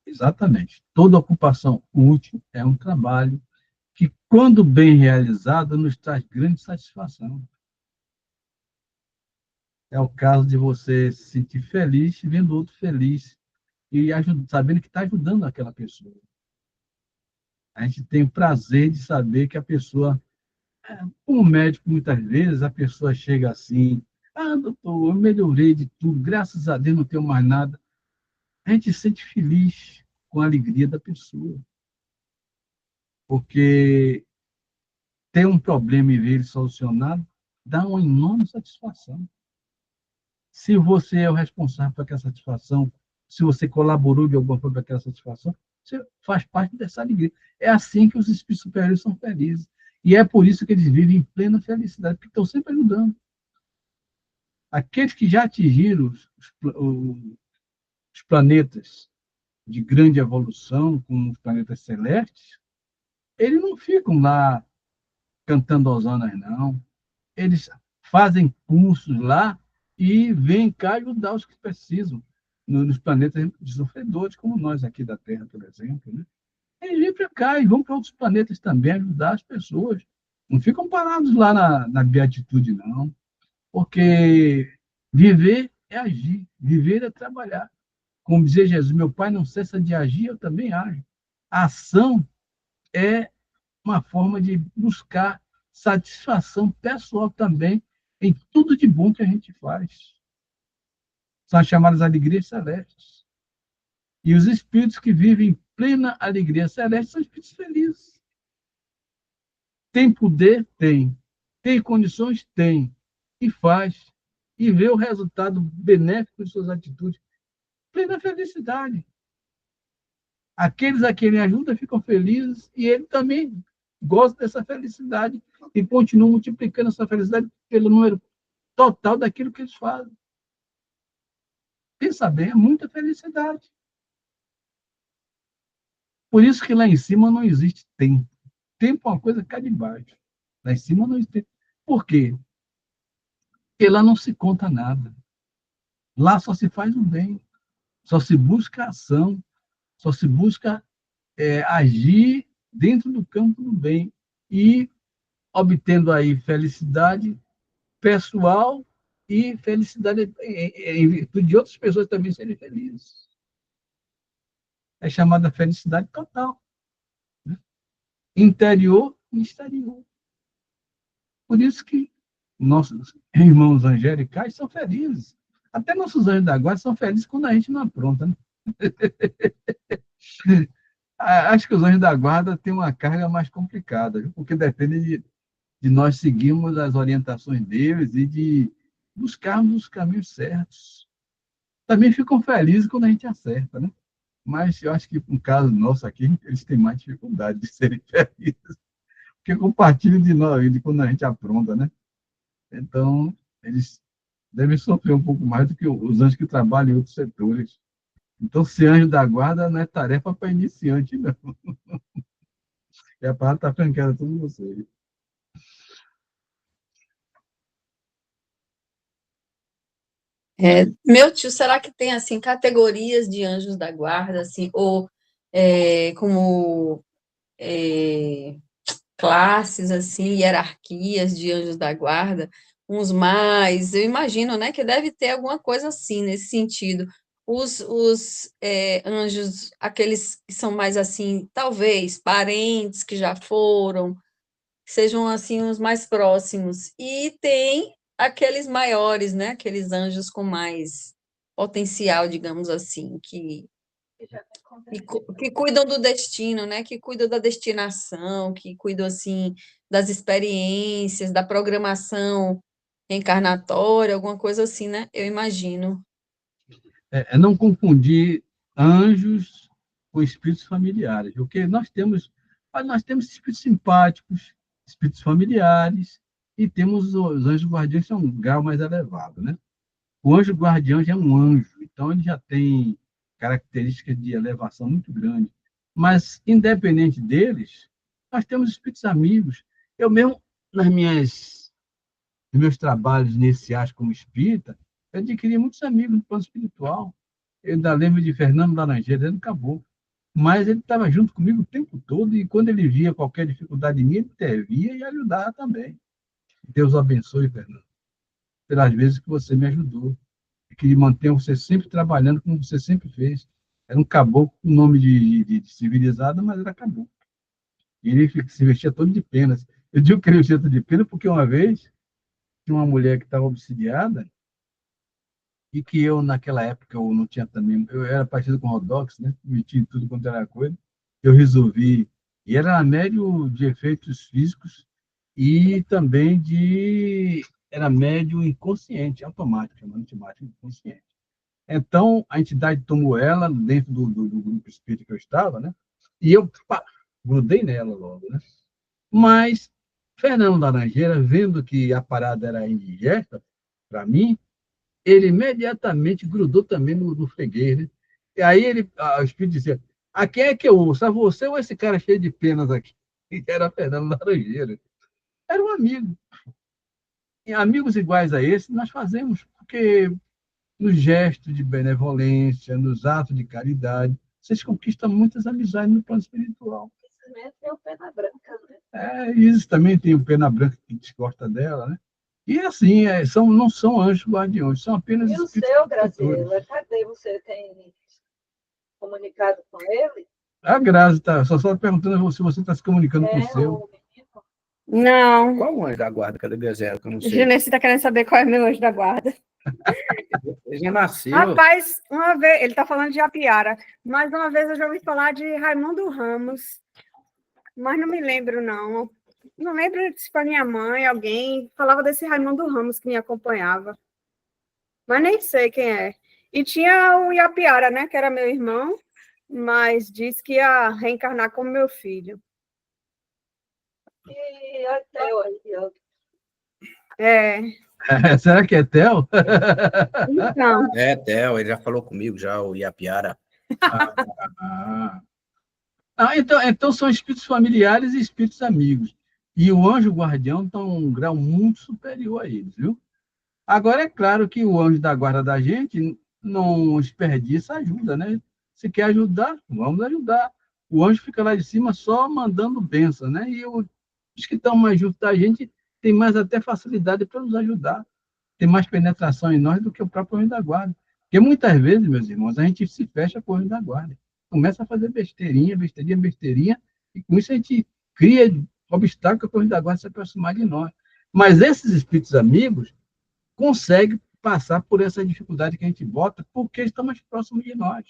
Exatamente. Toda ocupação útil é um trabalho que, quando bem realizado, nos traz grande satisfação. É o caso de você se sentir feliz vendo outro feliz e sabendo que está ajudando aquela pessoa. A gente tem o prazer de saber que a pessoa, como médico, muitas vezes, a pessoa chega assim, doutor, eu melhorei de tudo, graças a Deus não tenho mais nada. A gente se sente feliz com a alegria da pessoa. Porque ter um problema e ver ele solucionado dá uma enorme satisfação. Se você é o responsável por aquela satisfação, se você colaborou de alguma forma para aquela satisfação, você faz parte dessa alegria. É assim que os espíritos superiores são felizes. E é por isso que eles vivem em plena felicidade, porque estão sempre ajudando. Aqueles que já atingiram os planetas de grande evolução, como os planetas celestes, eles não ficam lá cantando hosanas, não. Eles fazem cursos lá e vêm cá ajudar os que precisam, nos planetas de sofredores, como nós aqui da Terra, por exemplo. Né? Eles vêm para cá e vão para outros planetas também ajudar as pessoas. Não ficam parados lá na beatitude, não. Porque viver é agir, viver é trabalhar. Como dizia Jesus, meu Pai não cessa de agir, eu também ajo. A ação é uma forma de buscar satisfação pessoal também em tudo de bom que a gente faz. São as chamadas alegrias celestes. E os espíritos que vivem em plena alegria celeste são espíritos felizes. Tem poder? Tem. Tem condições? Tem. E faz. E vê o resultado benéfico de suas atitudes. Plena felicidade. Aqueles a quem ele ajuda ficam felizes e ele também gosta dessa felicidade e continua multiplicando essa felicidade pelo número total daquilo que eles fazem. Pensa bem, é muita felicidade. Por isso que lá em cima não existe tempo. Tempo é uma coisa que cai de baixo. Lá em cima não existe tempo. Por quê? Porque lá não se conta nada. Lá só se faz o bem. Só se busca ação. Só se busca agir dentro do campo do bem. E obtendo aí felicidade pessoal e felicidade em virtude de outras pessoas também serem felizes. É chamada felicidade total. Né? Interior e exterior. Por isso que nossos irmãos angelicais são felizes. Até nossos anjos da guarda são felizes quando a gente não apronta. Né? Acho que os anjos da guarda têm uma carga mais complicada, porque depende de nós seguirmos as orientações deles e de buscarmos os caminhos certos. Também ficam felizes quando a gente acerta, né? Mas eu acho que, no caso nosso aqui, eles têm mais dificuldade de serem felizes, porque compartilham de nós, de quando a gente apronta, né? Então, eles devem sofrer um pouco mais do que os anjos que trabalham em outros setores. Então, ser anjo da guarda não é tarefa para iniciante, não. E a palavra está francada a todos vocês. Meu tio, será que tem assim categorias de anjos da guarda, assim, ou como classes, assim, hierarquias de anjos da guarda, uns mais, eu imagino, né, que deve ter alguma coisa assim nesse sentido. anjos, aqueles que são mais assim, talvez parentes que já foram, sejam assim os mais próximos. E tem aqueles maiores, né? Aqueles anjos com mais potencial, digamos assim, que cuidam do destino, né? Que cuidam da destinação, que cuidam assim das experiências, da programação reencarnatória, alguma coisa assim, né? Eu imagino. É não confundir anjos com espíritos familiares, porque nós temos espíritos simpáticos, espíritos familiares, e temos os anjos guardiões, que são um grau mais elevado, né? O anjo guardião já é um anjo, então ele já tem características de elevação muito grande. Mas, independente deles, nós temos espíritos amigos. Eu mesmo, nos meus trabalhos iniciais como espírita, eu adquiri muitos amigos no plano espiritual. Eu ainda lembro de Fernando Laranjeira, ele acabou. Mas ele estava junto comigo o tempo todo, e quando ele via qualquer dificuldade em mim, ele intervia e ajudava também. Deus abençoe, Fernando, pelas vezes que você me ajudou, e que mantém você sempre trabalhando como você sempre fez. Era um caboclo com nome de civilizado, mas era caboclo. E ele se vestia todo de penas. Eu digo que ele vestia todo de pena porque uma vez tinha uma mulher que estava obsidiada, e que eu, naquela época, eu não tinha também, eu era partido com Rodox, né? Metia em tudo quanto era coisa. Eu resolvi, e era médio de efeitos físicos e também era médio inconsciente, automático, chamando de mágico inconsciente. Então, a entidade tomou ela dentro do grupo espírita que eu estava, né? E eu, pá, grudei nela logo, né? Mas Fernando Laranjeira, vendo que a parada era indigesta para mim, ele imediatamente grudou também no freguês, né? E aí o espírito dizia: a quem é que eu ouço? A você ou esse cara cheio de penas aqui? E era Fernando Laranjeira. Era um amigo. E amigos iguais a esse nós fazemos, porque nos gestos de benevolência, nos atos de caridade, vocês conquistam muitas amizades no plano espiritual. Isso mesmo é o pena branca, né? Isso também tem o pena branca que desgosta dela, né? E assim, não são anjos guardiões, são apenas E o espíritos seu, protetores. Graziela, cadê? Você tem comunicado com ele? A Grazi está só perguntando se você está se comunicando com o É, seu. o menino? Não. Qual o anjo da guarda? Cadê Gazela? Que eu não O sei. Juneci está querendo saber qual é meu anjo da guarda. Ele já nasceu. Rapaz, uma vez, ele está falando de Japiara, mas uma vez eu já ouvi falar de Raimundo Ramos, mas não me lembro, não. Não lembro se foi minha mãe, alguém falava desse Raimundo Ramos que me acompanhava. Mas nem sei quem é. E tinha o Iapiara, né, que era meu irmão, mas disse que ia reencarnar como meu filho. E até hoje, É, Será que é Theo? então, É, Theo, ele já falou comigo, já, o Iapiara. Ah. Então são espíritos familiares e espíritos amigos. E o anjo guardião está um grau muito superior a eles, viu? Agora, é claro que o anjo da guarda da gente não desperdiça ajuda, né? Se quer ajudar, vamos ajudar. O anjo fica lá de cima só mandando bênção, né? E os que estão mais junto da gente têm mais até facilidade para nos ajudar. Tem mais penetração em nós do que o próprio anjo da guarda. Porque muitas vezes, meus irmãos, a gente se fecha com o anjo da guarda. Começa a fazer besteirinha, besteirinha, besteirinha, e com isso a gente cria obstáculo para o anjo da guarda se aproximar de nós. Mas esses espíritos amigos conseguem passar por essa dificuldade que a gente bota porque estão mais próximos de nós.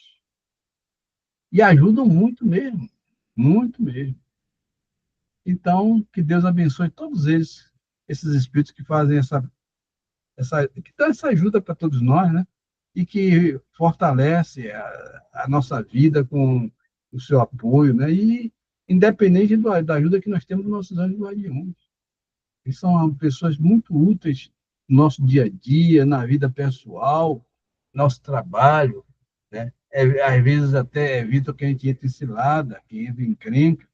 E ajudam muito mesmo, muito mesmo. Então, que Deus abençoe todos eles, esses espíritos que fazem que dão essa ajuda para todos nós, né? E que fortalece a nossa vida com o seu apoio, né? E independente da ajuda que nós temos dos nossos anjos guardiões. Eles são pessoas muito úteis no nosso dia a dia, na vida pessoal, nosso trabalho, né? Às vezes até evitam que a gente entre em cilada, que entre em encrenca,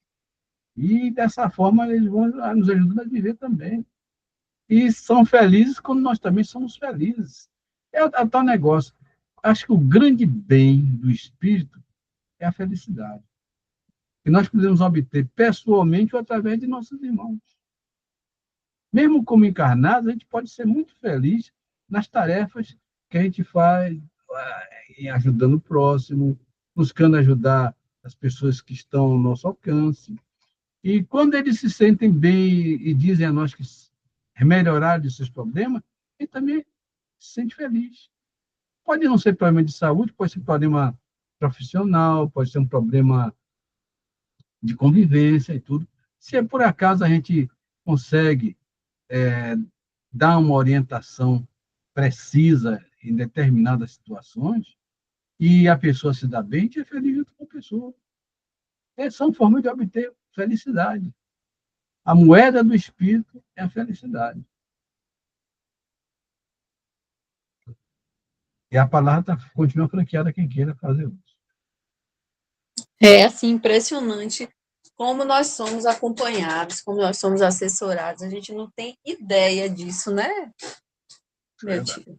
e dessa forma eles vão nos ajudando a viver também. E são felizes quando nós também somos felizes. É tal negócio. Acho que o grande bem do espírito é a felicidade. Que nós podemos obter pessoalmente ou através de nossos irmãos. Mesmo como encarnados, a gente pode ser muito feliz nas tarefas que a gente faz, em ajudando o próximo, buscando ajudar as pessoas que estão ao nosso alcance. E quando eles se sentem bem e dizem a nós que melhoraram de seus problemas, ele também se sente feliz. Pode não ser problema de saúde, pode ser problema profissional, pode ser um problema de convivência e tudo. Se por acaso a gente consegue dar uma orientação precisa em determinadas situações e a pessoa se dá bem, a gente é feliz junto com a pessoa. São formas de obter felicidade. A moeda do espírito é a felicidade. E a palavra continua franqueada a quem queira fazer uso. É, assim, impressionante como nós somos acompanhados, como nós somos assessorados. A gente não tem ideia disso, né, meu tio?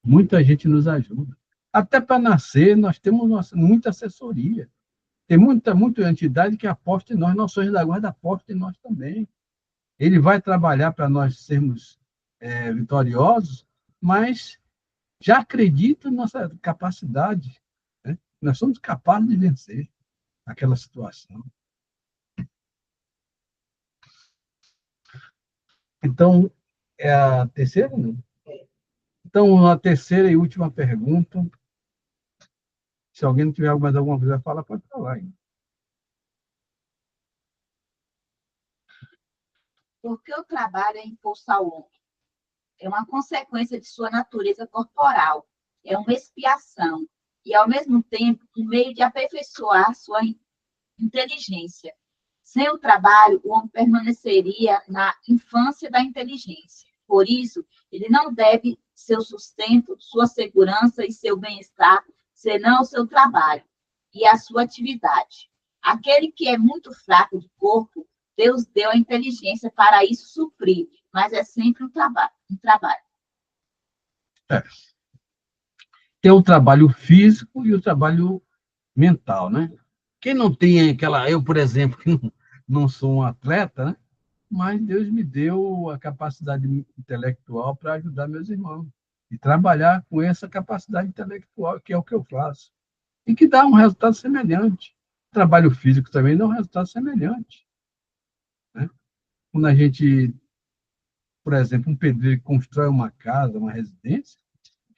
Muita gente nos ajuda. Até para nascer, nós temos muita assessoria. Tem muita entidade que aposta em nós, Noções da Guarda aposta em nós também. Ele vai trabalhar para nós sermos vitoriosos, mas já acredita na nossa capacidade. Né? Nós somos capazes de vencer aquela situação. Então, é a terceira? Não? Então, a terceira e última pergunta. Se alguém não tiver mais alguma coisa a falar, pode falar. Hein? Porque o trabalho é imposto ao homem. É uma consequência de sua natureza corporal. É uma expiação. E, ao mesmo tempo, um meio de aperfeiçoar sua inteligência. Sem o trabalho, o homem permaneceria na infância da inteligência. Por isso, ele não deve seu sustento, sua segurança e seu bem-estar, senão o seu trabalho e a sua atividade. Aquele que é muito fraco de corpo, Deus deu a inteligência para isso suprir, mas é sempre um trabalho. Tem o trabalho físico e o trabalho mental, né? Quem não tem aquela... Eu, por exemplo, não sou um atleta, né? Mas Deus me deu a capacidade intelectual para ajudar meus irmãos e trabalhar com essa capacidade intelectual, que é o que eu faço, e que dá um resultado semelhante. O trabalho físico também dá um resultado semelhante. Né? Quando a gente, por exemplo, um pedreiro constrói uma casa, uma residência,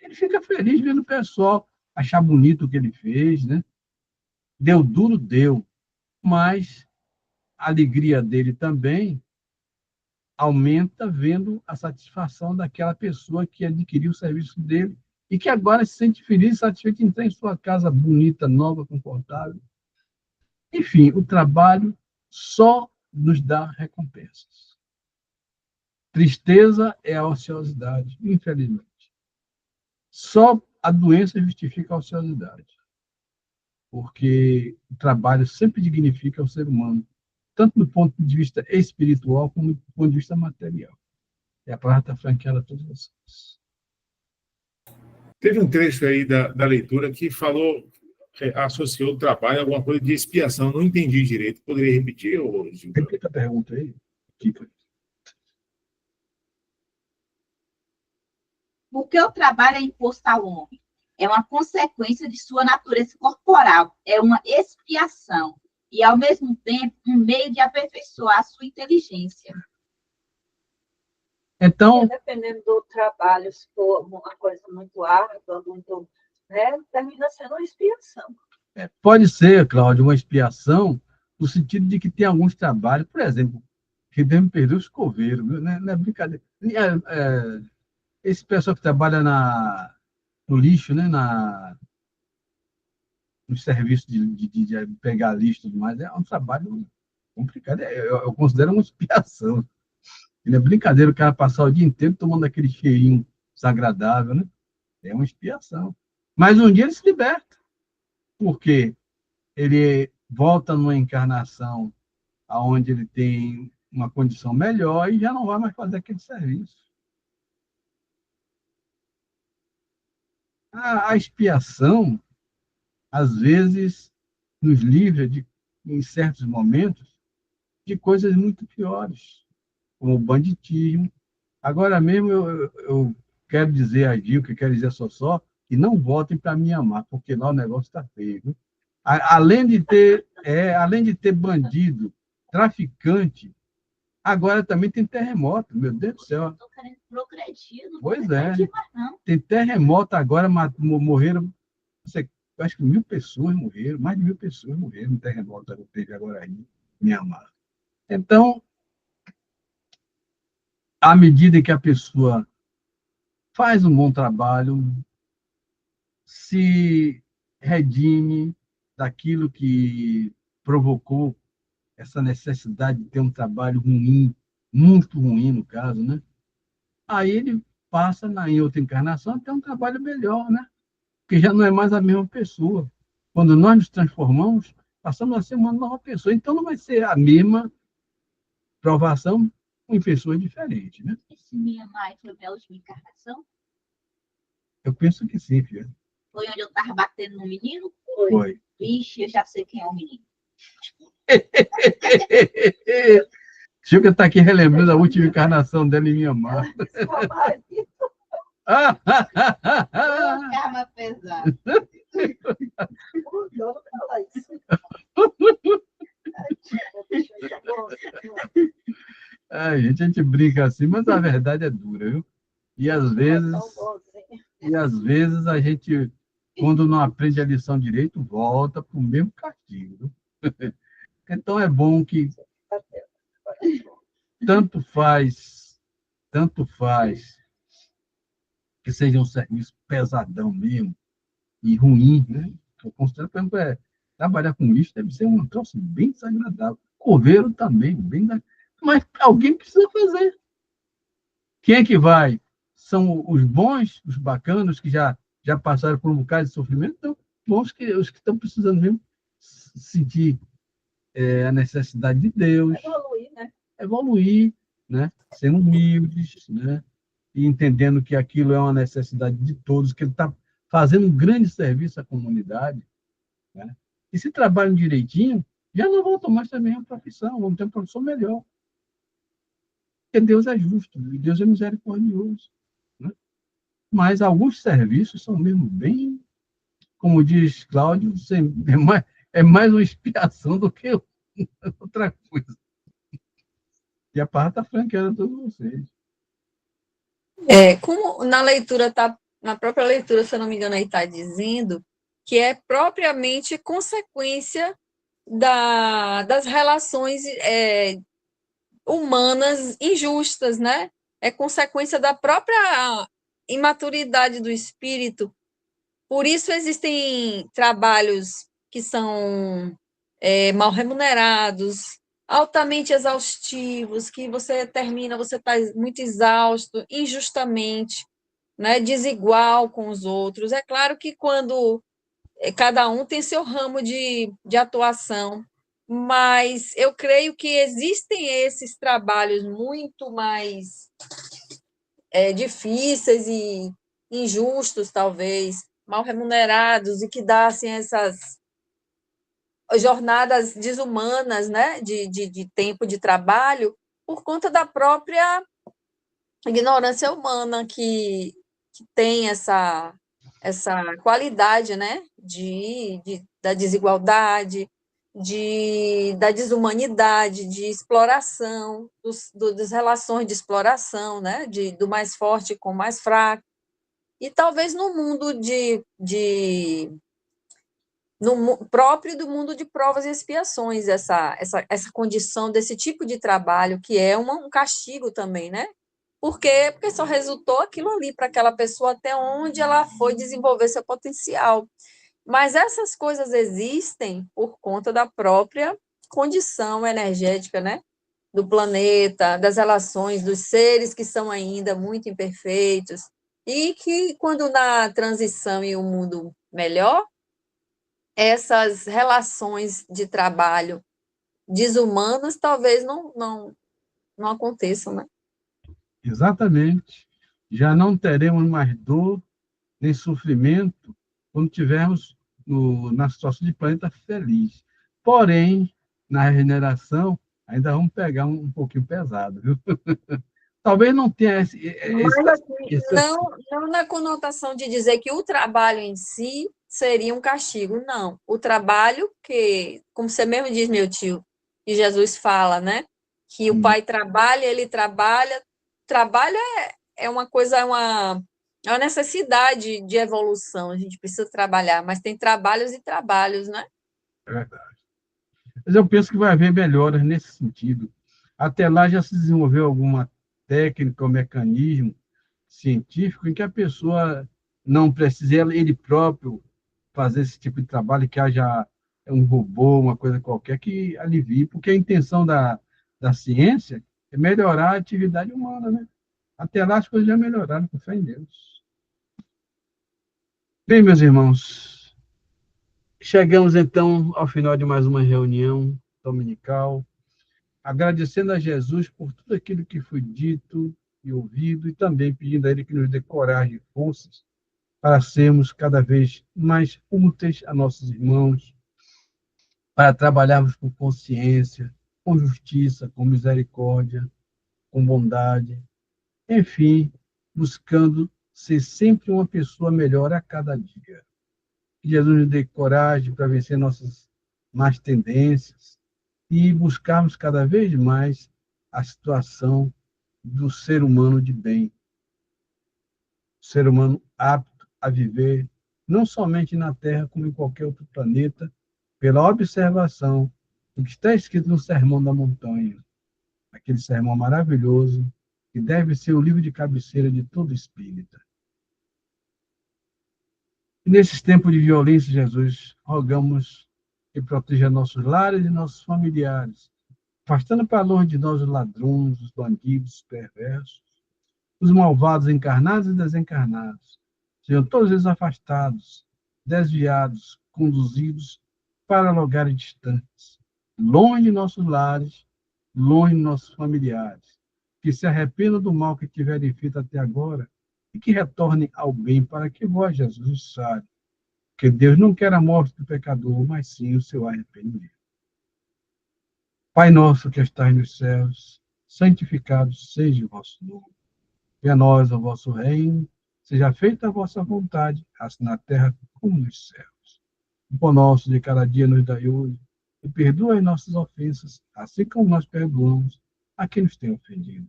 ele fica feliz vendo o pessoal achar bonito o que ele fez, né? Deu duro, deu, mas a alegria dele também aumenta vendo a satisfação daquela pessoa que adquiriu o serviço dele e que agora se sente feliz e satisfeito em entrar em sua casa bonita, nova, confortável. Enfim, o trabalho só nos dá recompensas. Tristeza é a ociosidade, infelizmente. Só a doença justifica a ociosidade, porque o trabalho sempre dignifica o ser humano, tanto do ponto de vista espiritual como do ponto de vista material. E a palavra está franqueada a todos vocês. Teve um trecho aí da leitura que falou, associou o trabalho a alguma coisa de expiação. Não entendi direito. Poderia repetir, Gilberto? Repita a pergunta aí, Kika. Porque o trabalho é imposto ao homem. É uma consequência de sua natureza corporal. É uma expiação. E, ao mesmo tempo, um meio de aperfeiçoar a sua inteligência. Então, Dependendo do trabalho, se for uma coisa muito árdua, muito, né, termina sendo uma expiação. pode ser, Cláudio, uma expiação no sentido de que tem alguns trabalhos, por exemplo, que devem perder os coveiros, não é brincadeira. Esse pessoal que trabalha no lixo, né, no serviço de pegar lixo e tudo mais, é um trabalho complicado. Eu considero uma expiação. Não é brincadeira o cara passar o dia inteiro tomando aquele cheirinho desagradável, né? É uma expiação. Mas um dia ele se liberta, porque ele volta numa encarnação onde ele tem uma condição melhor e já não vai mais fazer aquele serviço. A expiação, às vezes, nos livra, em certos momentos, de coisas muito piores, como o banditismo. Agora mesmo, eu quero dizer a Gil, que quero dizer a Sossó, e não voltem para Mianmar, porque lá o negócio está feio. Viu? Além de ter bandido, traficante, agora também tem terremoto, meu Deus do céu. Estou querendo progredir, não Pois vou é. progredir mais, não. Tem terremoto agora, morreram, acho que 1.000 pessoas morreram, mais de 1.000 pessoas morreram no terremoto que teve agora aí, em Mianmar. Então, à medida que a pessoa faz um bom trabalho, se redime daquilo que provocou essa necessidade de ter um trabalho ruim, muito ruim no caso, né? Aí ele passa em outra encarnação a ter um trabalho melhor, né? Porque já não é mais a mesma pessoa. Quando nós nos transformamos, passamos a ser uma nova pessoa. Então não vai ser a mesma provação em pessoas diferentes, né? Esse minha mãe foi minha última encarnação? Eu penso que sim, filha. Foi onde eu estava batendo no menino? Foi. Vixe, eu já sei quem é o menino. Chica está aqui relembrando a última encarnação dela em Mianmar. Karma pesado. Não fala isso. A gente brinca assim, mas a verdade é dura, viu? E às vezes a gente, quando não aprende a lição direito, volta para o mesmo castigo. Viu? Então é bom que tanto faz que seja um serviço pesadão mesmo e ruim, né? Eu considero, por exemplo, trabalhar com isso deve ser um troço bem desagradável. Coveiro também, mas alguém precisa fazer. Quem é que vai? São os bons, os bacanos, que já passaram por um bocado de sofrimento, então, os que estão precisando mesmo sentir a necessidade de Deus, evoluir, né? Sendo humildes, né? E entendendo que aquilo é uma necessidade de todos, que ele está fazendo um grande serviço à comunidade, né? E se trabalham direitinho, já não vão tomar essa mesma profissão, vão ter uma profissão melhor. Porque Deus é justo, e Deus é misericordioso, né? Mas alguns serviços são mesmo bem, como diz Cláudio, é mais uma expiação do que outra coisa. E a palavra está franqueando a todos vocês. Como na leitura na própria leitura, se eu não me engano, aí está dizendo que é propriamente consequência das relações humanas injustas, né? É consequência da própria imaturidade do espírito. Por isso existem trabalhos que são mal remunerados, altamente exaustivos, que você termina, você está muito exausto, injustamente, né, desigual com os outros. É claro que quando cada um tem seu ramo de atuação, mas eu creio que existem esses trabalhos muito mais difíceis e injustos, talvez, mal remunerados, e que dá assim, essas jornadas desumanas, né, de tempo de trabalho, por conta da própria ignorância humana que tem essa qualidade, né, da desigualdade, da desumanidade, de exploração, das relações de exploração, né, do mais forte com o mais fraco. E talvez no mundo próprio do mundo de provas e expiações, essa condição desse tipo de trabalho, que é um castigo também, né? Por quê? Porque só resultou aquilo ali para aquela pessoa até onde ela foi desenvolver seu potencial. Mas essas coisas existem por conta da própria condição energética, né? Do planeta, das relações, dos seres que são ainda muito imperfeitos, e que, quando na transição em um mundo melhor, essas relações de trabalho desumanas talvez não aconteçam, né? Exatamente. Já não teremos mais dor nem sofrimento quando tivermos na situação de planeta feliz. Porém, na regeneração, ainda vamos pegar um pouquinho pesado, viu? talvez não tenha Mas, assim, Não na conotação de dizer que o trabalho em si seria um castigo, não. O trabalho que, como você mesmo diz, meu tio, e Jesus fala, né? Que o pai trabalha, ele trabalha. Trabalho é uma coisa, é uma necessidade de evolução. A gente precisa trabalhar, mas tem trabalhos e trabalhos, né? é verdade. Mas eu penso que vai haver melhoras nesse sentido. Até lá já se desenvolveu alguma técnica ou mecanismo científico em que a pessoa não precise ele próprio fazer esse tipo de trabalho, que haja um robô, uma coisa qualquer que alivie, porque a intenção da ciência é melhorar a atividade humana, né? Até lá as coisas já melhoraram, com fé em Deus. Bem, meus irmãos, chegamos então ao final de mais uma reunião dominical, agradecendo a Jesus por tudo aquilo que foi dito e ouvido, e também pedindo a Ele que nos dê coragem e forças para sermos cada vez mais úteis a nossos irmãos, para trabalharmos com consciência, com justiça, com misericórdia, com bondade, enfim, buscando ser sempre uma pessoa melhor a cada dia. Que Jesus nos dê coragem para vencer nossas más tendências e buscarmos cada vez mais a situação do ser humano de bem, ser humano apto a viver não somente na Terra, como em qualquer outro planeta, pela observação do que está escrito no Sermão da Montanha, aquele sermão maravilhoso que deve ser o livro de cabeceira de todo espírita. E nesses tempos de violência, Jesus, rogamos que proteja nossos lares e nossos familiares, afastando para longe de nós os ladrões, os bandidos, os perversos, os malvados encarnados e desencarnados. Sejam todos eles afastados, desviados, conduzidos para lugares distantes, longe de nossos lares, longe de nossos familiares, que se arrependam do mal que tiverem feito até agora e que retornem ao bem, para que vós, Jesus, saiba que Deus não quer a morte do pecador, mas sim o seu arrependimento. Pai nosso que estais nos céus, santificado seja o vosso nome. Venha a nós o vosso reino, seja feita a vossa vontade, assim na terra como nos céus. O pão nosso de cada dia nos dai hoje, e perdoa as nossas ofensas, assim como nós perdoamos a quem nos tem ofendido.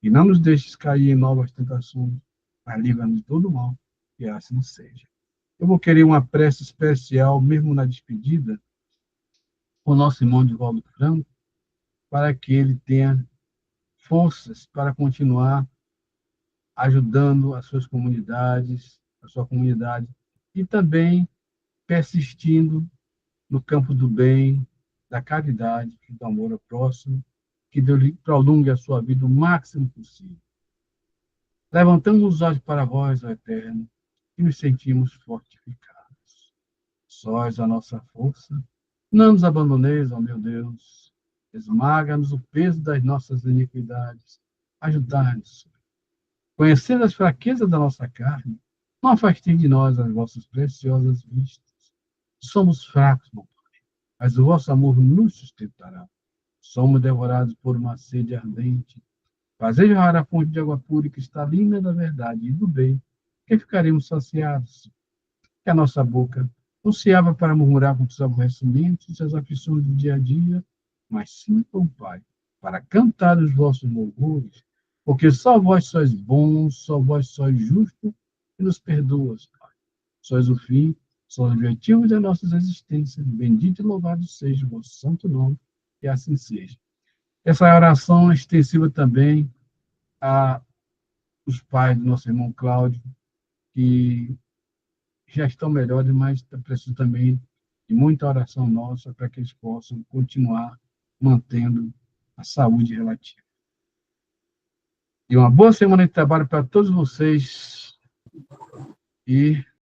E não nos deixes cair em novas tentações, mas livra-nos de todo mal, que assim seja. Eu vou querer uma prece especial, mesmo na despedida, com o nosso irmão Divaldo Franco, para que ele tenha forças para continuar ajudando as suas comunidades, a sua comunidade, e também persistindo no campo do bem, da caridade, do amor ao próximo, que Deus lhe prolongue a sua vida o máximo possível. Levantamos os olhos para vós, ó Eterno, e nos sentimos fortificados. Sós a nossa força, não nos abandoneis, ó meu Deus, esmaga-nos o peso das nossas iniquidades, ajudai-nos. Conhecendo as fraquezas da nossa carne, não afasteis de nós as vossas preciosas vistas. Somos fracos, meu Pai, mas o vosso amor nos sustentará. Somos devorados por uma sede ardente. Fazei jorrar a fonte de água pura que está linda da verdade e do bem, que ficaremos saciados. Que a nossa boca não se abra para murmurar contra os aborrecimentos e as aflições do dia a dia, mas sim, ó Pai, para cantar os vossos louvores, porque só vós sois bons, só vós sois justos e nos perdoas, Pai. Sois o fim, sois o objetivo da nossa existência. Bendito e louvado seja o vosso santo nome, que assim seja. Essa oração é extensiva também a os pais do nosso irmão Cláudio, que já estão melhores, mas precisam também de muita oração nossa para que eles possam continuar mantendo a saúde relativa. E uma boa semana de trabalho para todos vocês. E